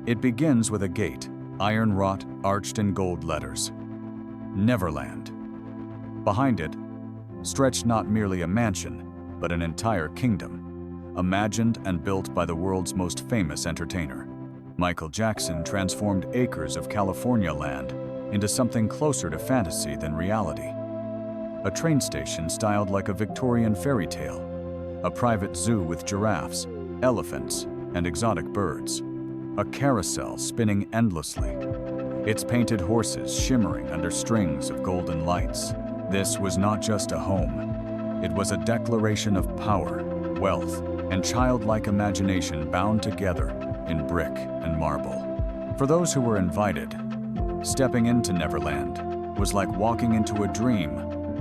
It begins with a gate, iron-wrought, arched in gold letters. Neverland. Behind it, stretched not merely a mansion, but an entire kingdom, imagined and built by the world's most famous entertainer. Michael Jackson transformed acres of California land into something closer to fantasy than reality. A train station styled like a Victorian fairy tale, a private zoo with giraffes, elephants, and exotic birds, a carousel spinning endlessly, its painted horses shimmering under strings of golden lights. This was not just a home. It was a declaration of power, wealth, and childlike imagination bound together in brick and marble. For those who were invited, stepping into Neverland was like walking into a dream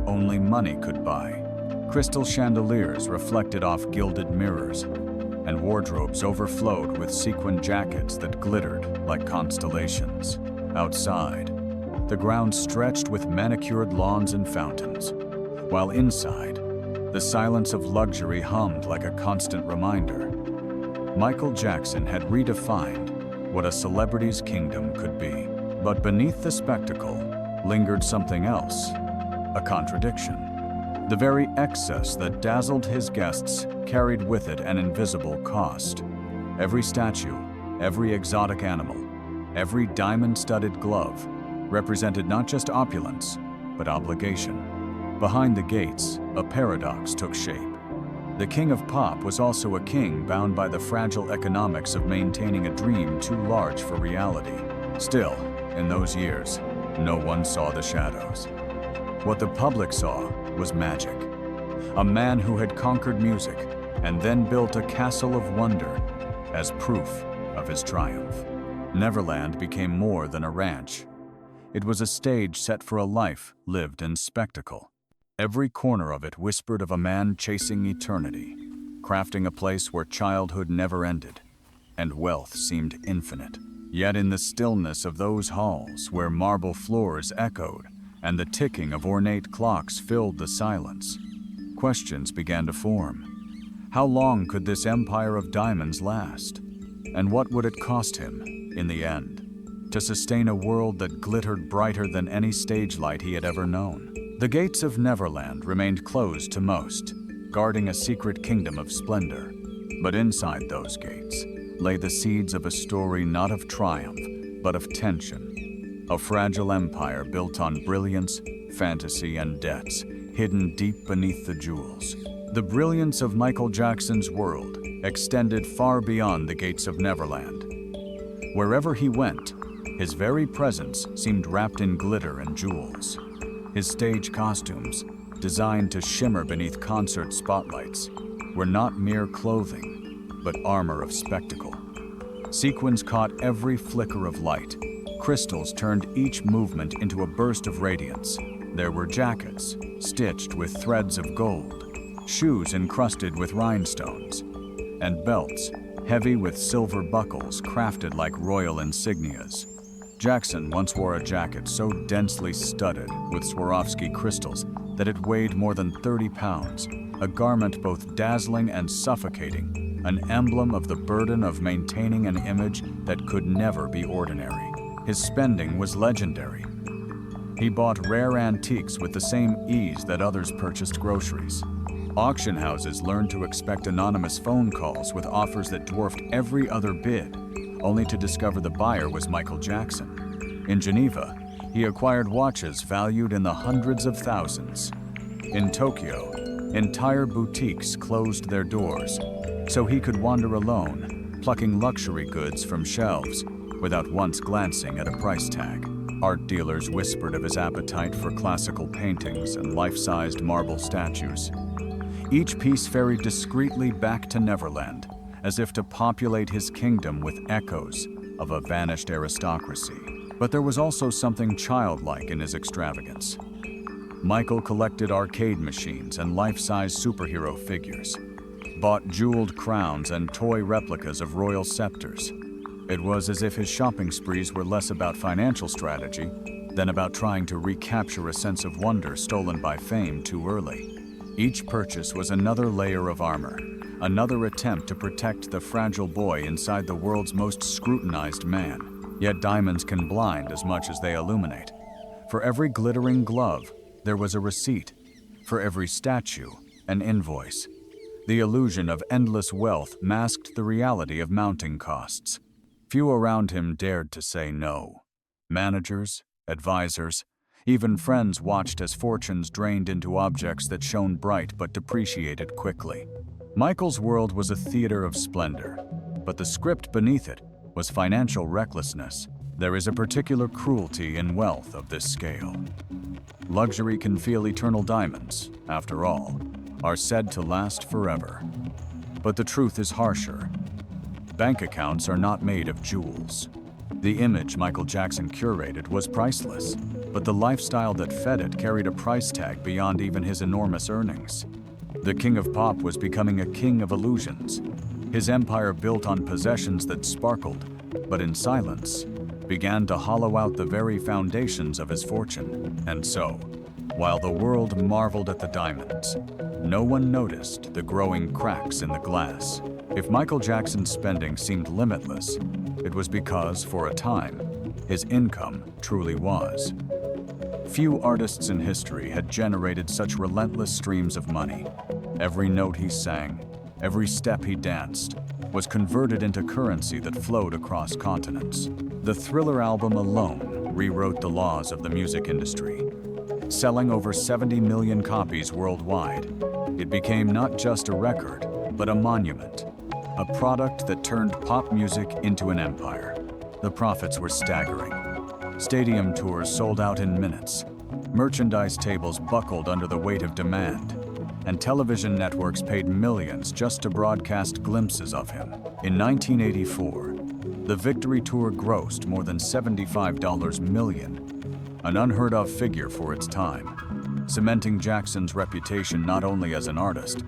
only money could buy. Crystal chandeliers reflected off gilded mirrors, and wardrobes overflowed with sequined jackets that glittered like constellations. Outside, the ground stretched with manicured lawns and fountains, while inside, the silence of luxury hummed like a constant reminder. Michael Jackson had redefined what a celebrity's kingdom could be. But beneath the spectacle lingered something else, a contradiction. The very excess that dazzled his guests carried with it an invisible cost. Every statue, every exotic animal, every diamond-studded glove represented not just opulence, but obligation. Behind the gates, a paradox took shape. The king of pop was also a king bound by the fragile economics of maintaining a dream too large for reality. Still, in those years, no one saw the shadows. What the public saw was magic. A man who had conquered music and then built a castle of wonder as proof of his triumph. Neverland became more than a ranch. It was a stage set for a life lived in spectacle. Every corner of it whispered of a man chasing eternity, crafting a place where childhood never ended and wealth seemed infinite. Yet in the stillness of those halls where marble floors echoed and the ticking of ornate clocks filled the silence, questions began to form. How long could this empire of diamonds last? And what would it cost him, in the end, to sustain a world that glittered brighter than any stage light he had ever known? The gates of Neverland remained closed to most, guarding a secret kingdom of splendor. But inside those gates lay the seeds of a story not of triumph, but of tension. A fragile empire built on brilliance, fantasy, and debts, hidden deep beneath the jewels. The brilliance of Michael Jackson's world extended far beyond the gates of Neverland. Wherever he went, his very presence seemed wrapped in glitter and jewels. His stage costumes, designed to shimmer beneath concert spotlights, were not mere clothing, but armor of spectacle. Sequins caught every flicker of light. Crystals turned each movement into a burst of radiance. There were jackets, stitched with threads of gold, shoes encrusted with rhinestones, and belts, heavy with silver buckles crafted like royal insignias. Jackson once wore a jacket so densely studded with Swarovski crystals that it weighed more than 30 pounds, a garment both dazzling and suffocating, an emblem of the burden of maintaining an image that could never be ordinary. His spending was legendary. He bought rare antiques with the same ease that others purchased groceries. Auction houses learned to expect anonymous phone calls with offers that dwarfed every other bid, only to discover the buyer was Michael Jackson. In Geneva, he acquired watches valued in the hundreds of thousands. In Tokyo, entire boutiques closed their doors, so he could wander alone, plucking luxury goods from shelves without once glancing at a price tag. Art dealers whispered of his appetite for classical paintings and life-sized marble statues. Each piece ferried discreetly back to Neverland, as if to populate his kingdom with echoes of a vanished aristocracy. But there was also something childlike in his extravagance. Michael collected arcade machines and life-size superhero figures, bought jeweled crowns and toy replicas of royal scepters. It was as if his shopping sprees were less about financial strategy than about trying to recapture a sense of wonder stolen by fame too early. Each purchase was another layer of armor, another attempt to protect the fragile boy inside the world's most scrutinized man. Yet diamonds can blind as much as they illuminate. For every glittering glove, there was a receipt. For every statue, an invoice. The illusion of endless wealth masked the reality of mounting costs. Few around him dared to say no. Managers, advisors, even friends watched as fortunes drained into objects that shone bright but depreciated quickly. Michael's world was a theater of splendor, but the script beneath it was financial recklessness. There is a particular cruelty in wealth of this scale. Luxury can feel eternal. Diamonds, after all, are said to last forever. But the truth is harsher. Bank accounts are not made of jewels. The image Michael Jackson curated was priceless, but the lifestyle that fed it carried a price tag beyond even his enormous earnings. The king of pop was becoming a king of illusions. His empire, built on possessions that sparkled, but in silence, began to hollow out the very foundations of his fortune. And so, while the world marveled at the diamonds, no one noticed the growing cracks in the glass. If Michael Jackson's spending seemed limitless, it was because, for a time, his income truly was. Few artists in history had generated such relentless streams of money. Every note he sang, every step he danced, was converted into currency that flowed across continents. The Thriller album alone rewrote the laws of the music industry. Selling over 70 million copies worldwide, it became not just a record, but a monument, a product that turned pop music into an empire. The profits were staggering. Stadium tours sold out in minutes. Merchandise tables buckled under the weight of demand, and television networks paid millions just to broadcast glimpses of him. In 1984, the Victory Tour grossed more than $75 million, an unheard-of figure for its time, cementing Jackson's reputation not only as an artist,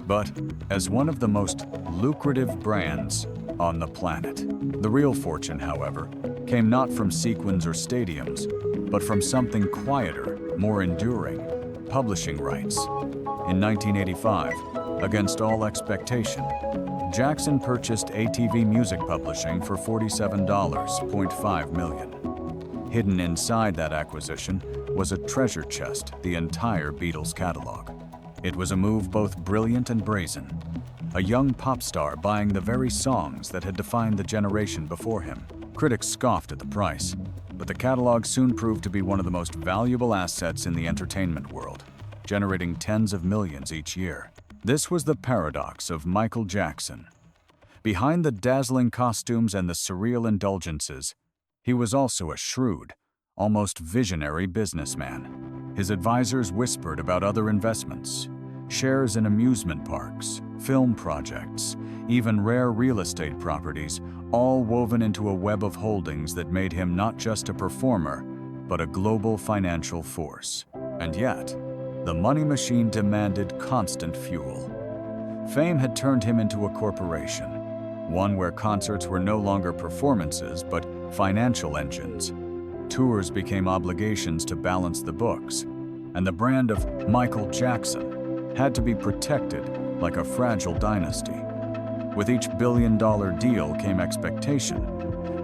but as one of the most lucrative brands on the planet. The real fortune, however, came not from sequins or stadiums, but from something quieter, more enduring: publishing rights. In 1985, against all expectation, Jackson purchased ATV Music Publishing for $47.5 million. Hidden inside that acquisition was a treasure chest, the entire Beatles catalog. It was a move both brilliant and brazen. A young pop star buying the very songs that had defined the generation before him. Critics scoffed at the price, but the catalog soon proved to be one of the most valuable assets in the entertainment world, generating tens of millions each year. This was the paradox of Michael Jackson. Behind the dazzling costumes and the surreal indulgences, he was also a shrewd, almost visionary businessman. His advisors whispered about other investments, shares in amusement parks, film projects, even rare real estate properties, all woven into a web of holdings that made him not just a performer, but a global financial force. And yet, the money machine demanded constant fuel. Fame had turned him into a corporation, one where concerts were no longer performances, but financial engines. Tours became obligations to balance the books, and the brand of Michael Jackson had to be protected like a fragile dynasty. With each billion-dollar deal came expectation,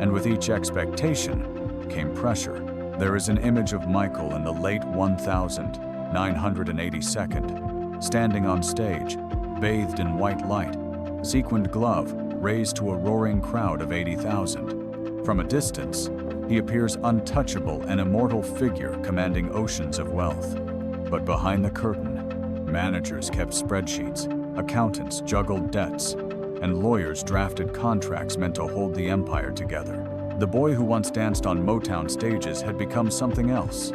and with each expectation came pressure. There is an image of Michael in the late 1982nd, standing on stage, bathed in white light, sequined glove raised to a roaring crowd of 80,000. From a distance, he appears untouchable, an immortal figure commanding oceans of wealth. But behind the curtain, managers kept spreadsheets, accountants juggled debts, and lawyers drafted contracts meant to hold the empire together. The boy who once danced on Motown stages had become something else.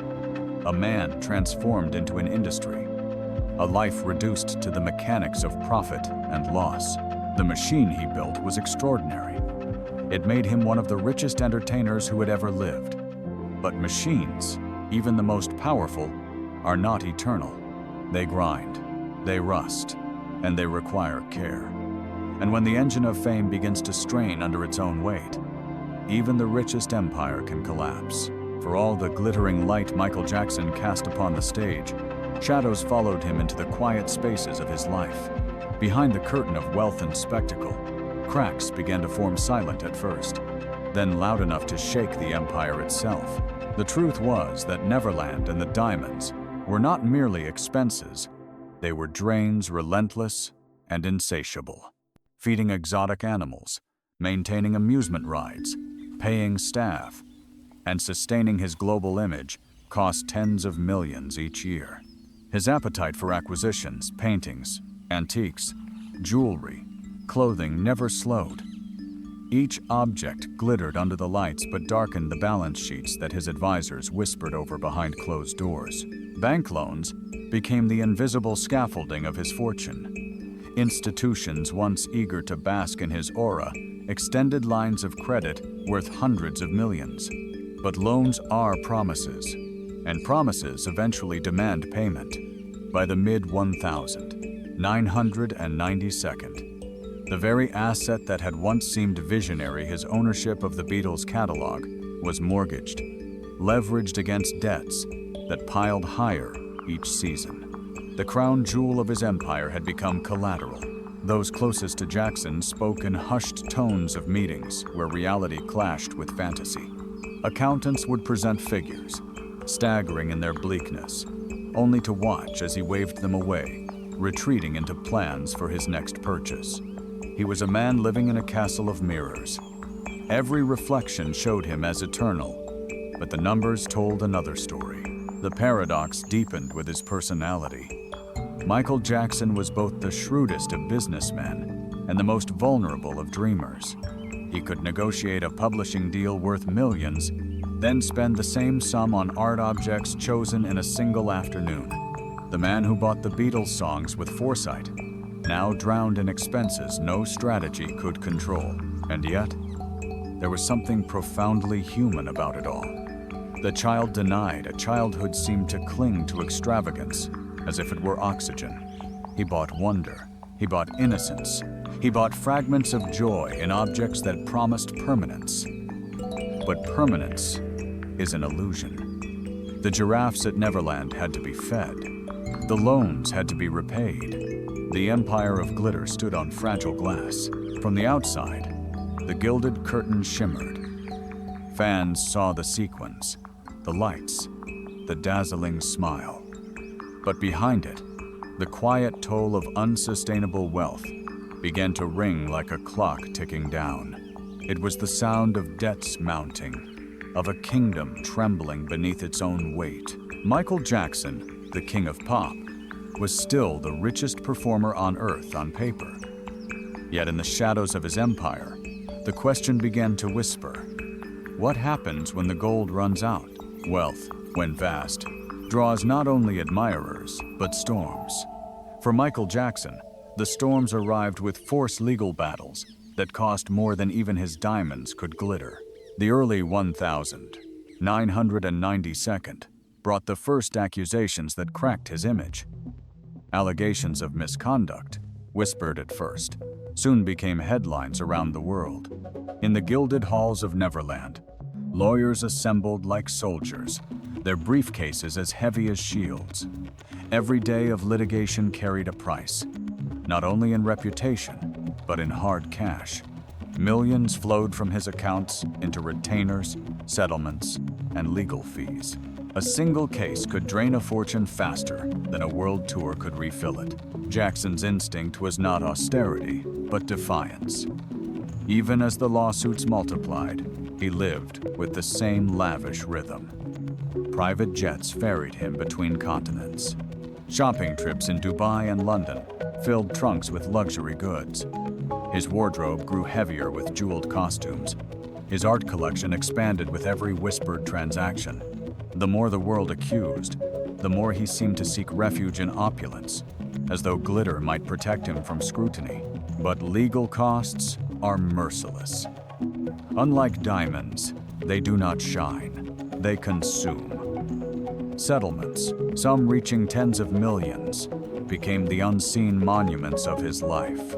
A man transformed into an industry. A life reduced to the mechanics of profit and loss. The machine he built was extraordinary. It made him one of the richest entertainers who had ever lived. But machines, even the most powerful, are not eternal. They grind, they rust, and they require care. And when the engine of fame begins to strain under its own weight, even the richest empire can collapse. For all the glittering light Michael Jackson cast upon the stage, shadows followed him into the quiet spaces of his life. Behind the curtain of wealth and spectacle, cracks began to form, silent at first, then loud enough to shake the empire itself. The truth was that Neverland and the diamonds were not merely expenses, they were drains relentless and insatiable. Feeding exotic animals, maintaining amusement rides, paying staff, and sustaining his global image cost tens of millions each year. His appetite for acquisitions, paintings, antiques, jewelry, clothing never slowed. Each object glittered under the lights but darkened the balance sheets that his advisors whispered over behind closed doors. Bank loans became the invisible scaffolding of his fortune. Institutions once eager to bask in his aura extended lines of credit worth hundreds of millions. But loans are promises, and promises eventually demand payment. By the mid-1992nd, the very asset that had once seemed visionary, his ownership of the Beatles catalogue, was mortgaged, leveraged against debts that piled higher each season. The crown jewel of his empire had become collateral. Those closest to Jackson spoke in hushed tones of meetings where reality clashed with fantasy. Accountants would present figures, staggering in their bleakness, only to watch as he waved them away, retreating into plans for his next purchase. He was a man living in a castle of mirrors. Every reflection showed him as eternal, but the numbers told another story. The paradox deepened with his personality. Michael Jackson was both the shrewdest of businessmen and the most vulnerable of dreamers. He could negotiate a publishing deal worth millions, then spend the same sum on art objects chosen in a single afternoon. The man who bought the Beatles songs with foresight, now drowned in expenses no strategy could control. And yet, there was something profoundly human about it all. The child denied, a childhood seemed to cling to extravagance, as if it were oxygen. He bought wonder, he bought innocence, he bought fragments of joy in objects that promised permanence. But permanence is an illusion. The giraffes at Neverland had to be fed. The loans had to be repaid. The empire of glitter stood on fragile glass. From the outside, the gilded curtain shimmered. Fans saw the sequins, the lights, the dazzling smile. But behind it, the quiet toll of unsustainable wealth began to ring like a clock ticking down. It was the sound of debts mounting, of a kingdom trembling beneath its own weight. Michael Jackson, the king of pop, was still the richest performer on earth on paper. Yet in the shadows of his empire, the question began to whisper, what happens when the gold runs out? Wealth, when vast, draws not only admirers, but storms. For Michael Jackson, the storms arrived with forced legal battles that cost more than even his diamonds could glitter. The early 1992nd brought the first accusations that cracked his image. Allegations of misconduct, whispered at first, soon became headlines around the world. In the gilded halls of Neverland, lawyers assembled like soldiers, their briefcases as heavy as shields. Every day of litigation carried a price, not only in reputation, but in hard cash. Millions flowed from his accounts into retainers, settlements, and legal fees. A single case could drain a fortune faster than a world tour could refill it. Jackson's instinct was not austerity, but defiance. Even as the lawsuits multiplied, he lived with the same lavish rhythm. Private jets ferried him between continents. Shopping trips in Dubai and London filled trunks with luxury goods. His wardrobe grew heavier with jeweled costumes. His art collection expanded with every whispered transaction. The more the world accused, the more he seemed to seek refuge in opulence, as though glitter might protect him from scrutiny. But legal costs are merciless. Unlike diamonds, they do not shine, they consume. Settlements, some reaching tens of millions, became the unseen monuments of his life.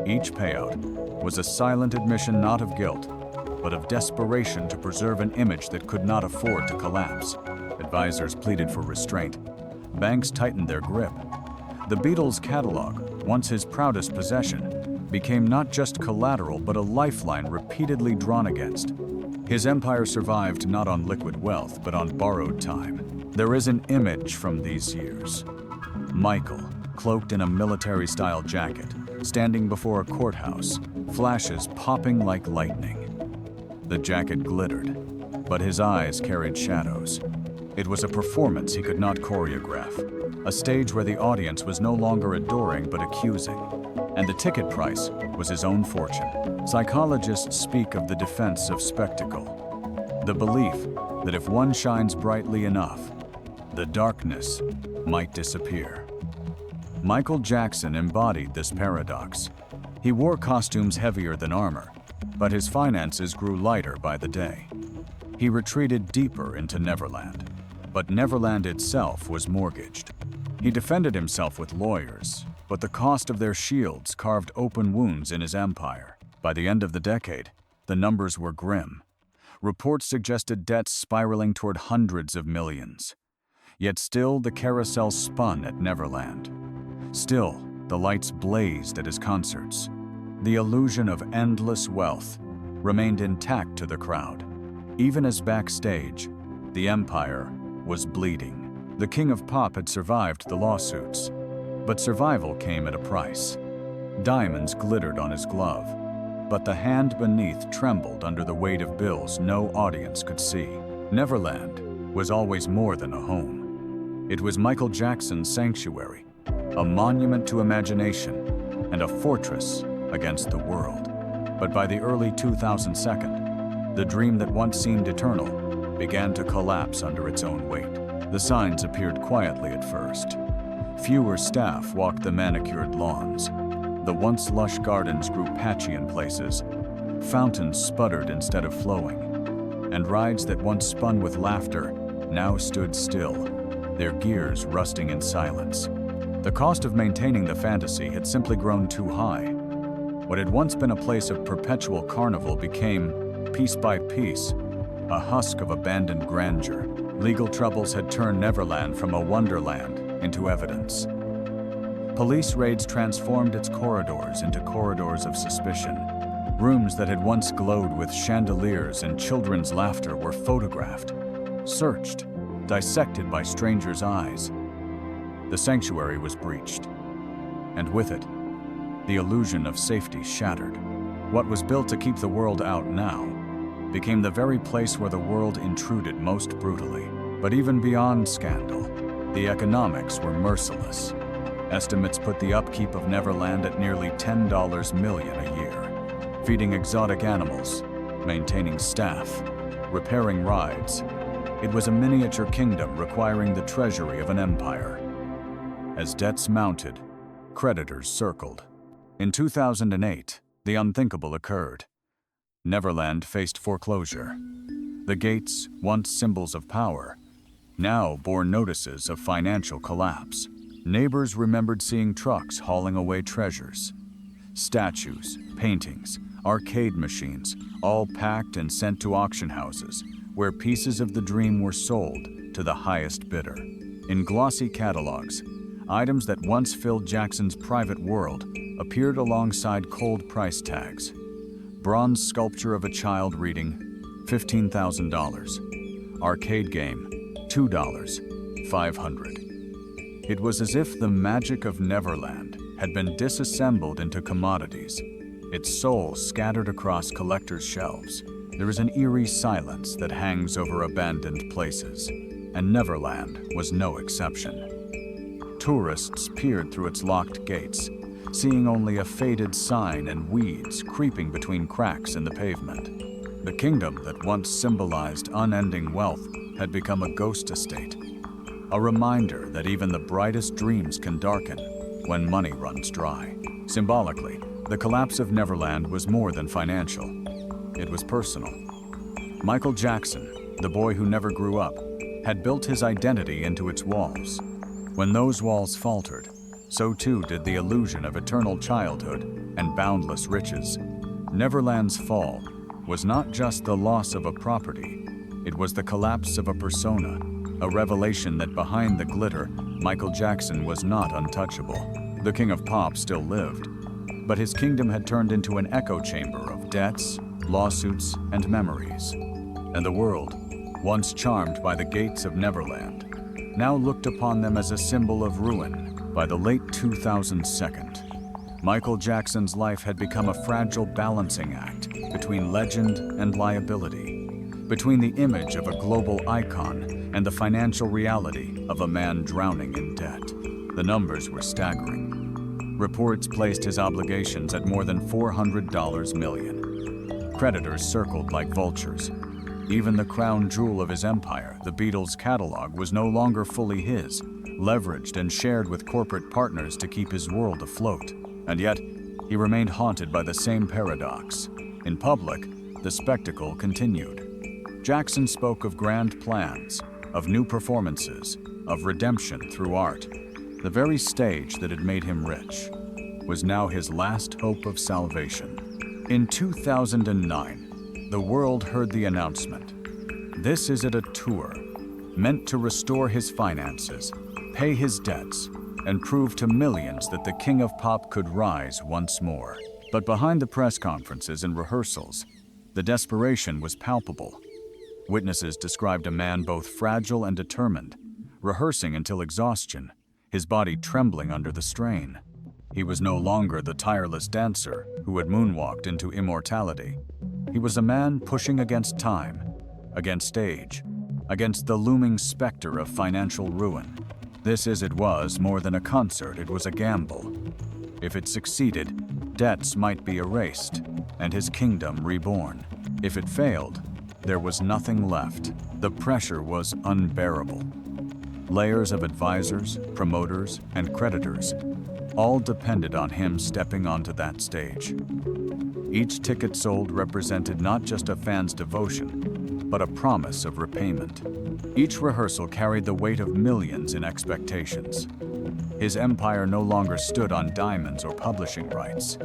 Each payout was a silent admission not of guilt, but of desperation to preserve an image that could not afford to collapse. Advisors pleaded for restraint. Banks tightened their grip. The Beatles' catalogue once his proudest possession, became not just collateral but a lifeline repeatedly drawn against. His empire survived not on liquid wealth but on borrowed time. There is an image from these years. Michael, cloaked in a military-style jacket, standing before a courthouse, flashes popping like lightning. The jacket glittered, but his eyes carried shadows. It was a performance he could not choreograph, a stage where the audience was no longer adoring but accusing, and the ticket price was his own fortune. Psychologists speak of the defense of spectacle, the belief that if one shines brightly enough, the darkness might disappear. Michael Jackson embodied this paradox. He wore costumes heavier than armor, but his finances grew lighter by the day. He retreated deeper into Neverland, but Neverland itself was mortgaged. He defended himself with lawyers, but the cost of their shields carved open wounds in his empire. By the end of the decade, the numbers were grim. Reports suggested debts spiraling toward hundreds of millions. Yet still the carousel spun at Neverland. Still, the lights blazed at his concerts. The illusion of endless wealth remained intact to the crowd. Even as backstage, the empire was bleeding. The king of pop had survived the lawsuits, but survival came at a price. Diamonds glittered on his glove, but the hand beneath trembled under the weight of bills no audience could see. Neverland was always more than a home. It was Michael Jackson's sanctuary, a monument to imagination, and a fortress against the world. But by the early 2002, the dream that once seemed eternal began to collapse under its own weight. The signs appeared quietly at first. Fewer staff walked the manicured lawns. The once lush gardens grew patchy in places. Fountains sputtered instead of flowing. And rides that once spun with laughter now stood still, their gears rusting in silence. The cost of maintaining the fantasy had simply grown too high. What had once been a place of perpetual carnival became, piece by piece, a husk of abandoned grandeur. Legal troubles had turned Neverland from a wonderland into evidence. Police raids transformed its corridors into corridors of suspicion. Rooms that had once glowed with chandeliers and children's laughter were photographed, searched, dissected by strangers' eyes. The sanctuary was breached, and with it, the illusion of safety shattered. What was built to keep the world out now became the very place where the world intruded most brutally. But even beyond scandal, the economics were merciless. Estimates put the upkeep of Neverland at nearly $10 million a year, feeding exotic animals, maintaining staff, repairing rides. It was a miniature kingdom requiring the treasury of an empire. As debts mounted, creditors circled. In 2008, the unthinkable occurred. Neverland faced foreclosure. The gates, once symbols of power, now bore notices of financial collapse. Neighbors remembered seeing trucks hauling away treasures. Statues, paintings, arcade machines, all packed and sent to auction houses, where pieces of the dream were sold to the highest bidder. In glossy catalogs, items that once filled Jackson's private world appeared alongside cold price tags. Bronze sculpture of a child reading, $15,000. Arcade game, $2, $500. It was as if the magic of Neverland had been disassembled into commodities, its soul scattered across collectors' shelves. There is an eerie silence that hangs over abandoned places, and Neverland was no exception. Tourists peered through its locked gates, seeing only a faded sign and weeds creeping between cracks in the pavement. The kingdom that once symbolized unending wealth had become a ghost estate, a reminder that even the brightest dreams can darken when money runs dry. Symbolically, the collapse of Neverland was more than financial. It was personal. Michael Jackson, the boy who never grew up, had built his identity into its walls. When those walls faltered, so too did the illusion of eternal childhood and boundless riches. Neverland's fall was not just the loss of a property, it was the collapse of a persona, a revelation that behind the glitter, Michael Jackson was not untouchable. The King of Pop still lived, but his kingdom had turned into an echo chamber of debts, lawsuits, and memories. And the world, once charmed by the gates of Neverland, now looked upon them as a symbol of ruin. By the late 2002, Michael Jackson's life had become a fragile balancing act between legend and liability, between the image of a global icon and the financial reality of a man drowning in debt. The numbers were staggering. Reports placed his obligations at more than $400 million. Creditors circled like vultures. Even the crown jewel of his empire, the Beatles' catalogue, was no longer fully his, leveraged and shared with corporate partners to keep his world afloat. And yet, he remained haunted by the same paradox. In public, the spectacle continued. Jackson spoke of grand plans, of new performances, of redemption through art. The very stage that had made him rich was now his last hope of salvation. In 2009, the world heard the announcement. This is a tour meant to restore his finances, pay his debts, and prove to millions that the King of Pop could rise once more. But behind the press conferences and rehearsals, the desperation was palpable. Witnesses described a man both fragile and determined, rehearsing until exhaustion, his body trembling under the strain. He was no longer the tireless dancer who had moonwalked into immortality. He was a man pushing against time, against age, against the looming specter of financial ruin. This, as it was, more than a concert, it was a gamble. If it succeeded, debts might be erased, and his kingdom reborn. If it failed, there was nothing left. The pressure was unbearable. Layers of advisors, promoters, and creditors all depended on him stepping onto that stage. Each ticket sold represented not just a fan's devotion, but a promise of repayment. Each rehearsal carried the weight of millions in expectations. His empire no longer stood on diamonds or publishing rights.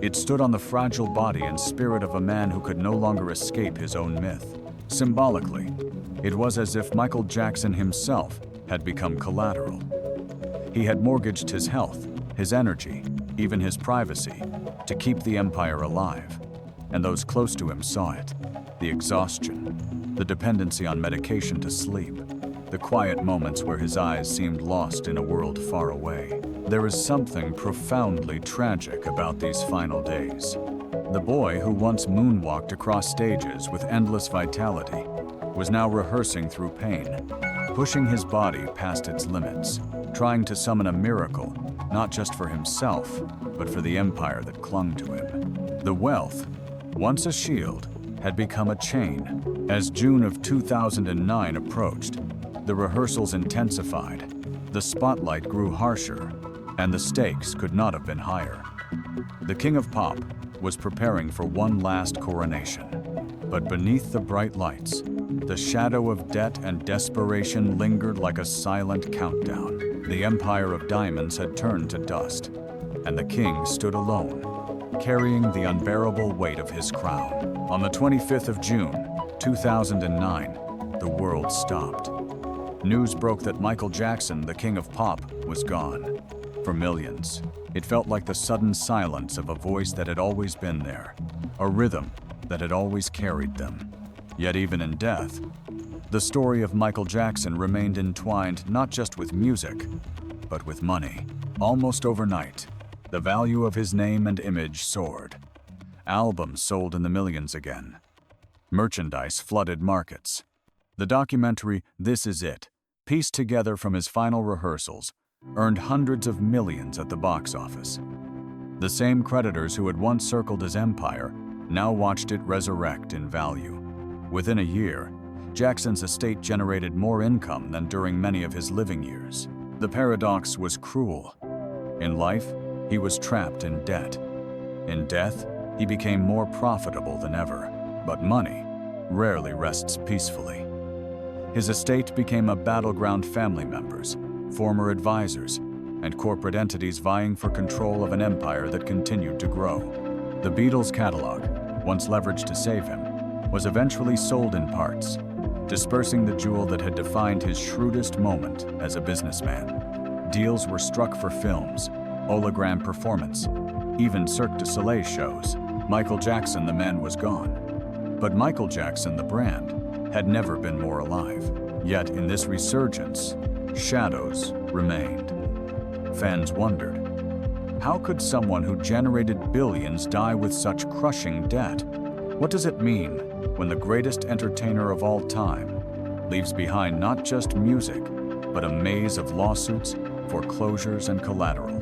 It stood on the fragile body and spirit of a man who could no longer escape his own myth. Symbolically, it was as if Michael Jackson himself had become collateral. He had mortgaged his health, his energy, even his privacy, to keep the empire alive. And those close to him saw it. The exhaustion, the dependency on medication to sleep, the quiet moments where his eyes seemed lost in a world far away. There is something profoundly tragic about these final days. The boy who once moonwalked across stages with endless vitality was now rehearsing through pain, pushing his body past its limits, trying to summon a miracle, not just for himself, but for the empire that clung to him. The wealth, once a shield, had become a chain. As June of 2009 approached, the rehearsals intensified, the spotlight grew harsher, and the stakes could not have been higher. The King of Pop was preparing for one last coronation. But beneath the bright lights, the shadow of debt and desperation lingered like a silent countdown. The empire of diamonds had turned to dust, and the king stood alone, carrying the unbearable weight of his crown. On the 25th of June, 2009, the world stopped. News broke that Michael Jackson, the King of Pop, was gone. For millions, it felt like the sudden silence of a voice that had always been there, a rhythm that had always carried them. Yet even in death, the story of Michael Jackson remained entwined not just with music, but with money. Almost overnight, the value of his name and image soared. Albums sold in the millions again. Merchandise flooded markets. The documentary This Is It, pieced together from his final rehearsals, earned hundreds of millions at the box office. The same creditors who had once circled his empire now watched it resurrect in value. Within a year, Jackson's estate generated more income than during many of his living years. The paradox was cruel. In life, he was trapped in debt. In death, he became more profitable than ever. But money rarely rests peacefully. His estate became a battleground, family members, former advisors, and corporate entities vying for control of an empire that continued to grow. The Beatles' catalogue, once leveraged to save him, was eventually sold in parts, dispersing the jewel that had defined his shrewdest moment as a businessman. Deals were struck for films, hologram performance, even Cirque du Soleil shows. Michael Jackson, the man, was gone. But Michael Jackson, the brand, had never been more alive. Yet in this resurgence, shadows remained. Fans wondered, how could someone who generated billions die with such crushing debt? What does it mean when the greatest entertainer of all time leaves behind not just music, but a maze of lawsuits, foreclosures, and collateral?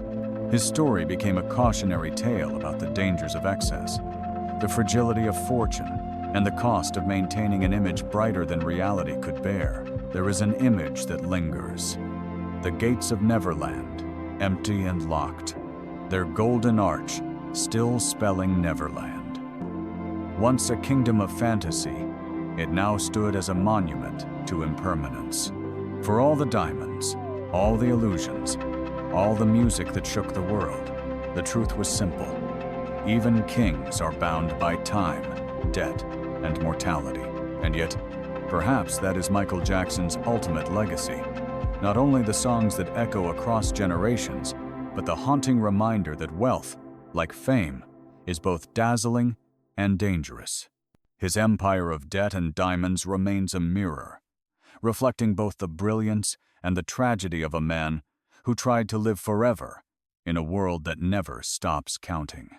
His story became a cautionary tale about the dangers of excess, the fragility of fortune, and the cost of maintaining an image brighter than reality could bear. There is an image that lingers. The gates of Neverland, empty and locked, their golden arch still spelling Neverland. Once a kingdom of fantasy, it now stood as a monument to impermanence. For all the diamonds, all the illusions, all the music that shook the world, the truth was simple. Even kings are bound by time, debt, and mortality. And yet, perhaps that is Michael Jackson's ultimate legacy. Not only the songs that echo across generations, but the haunting reminder that wealth, like fame, is both dazzling and dangerous. His empire of debt and diamonds remains a mirror, reflecting both the brilliance and the tragedy of a man who tried to live forever in a world that never stops counting.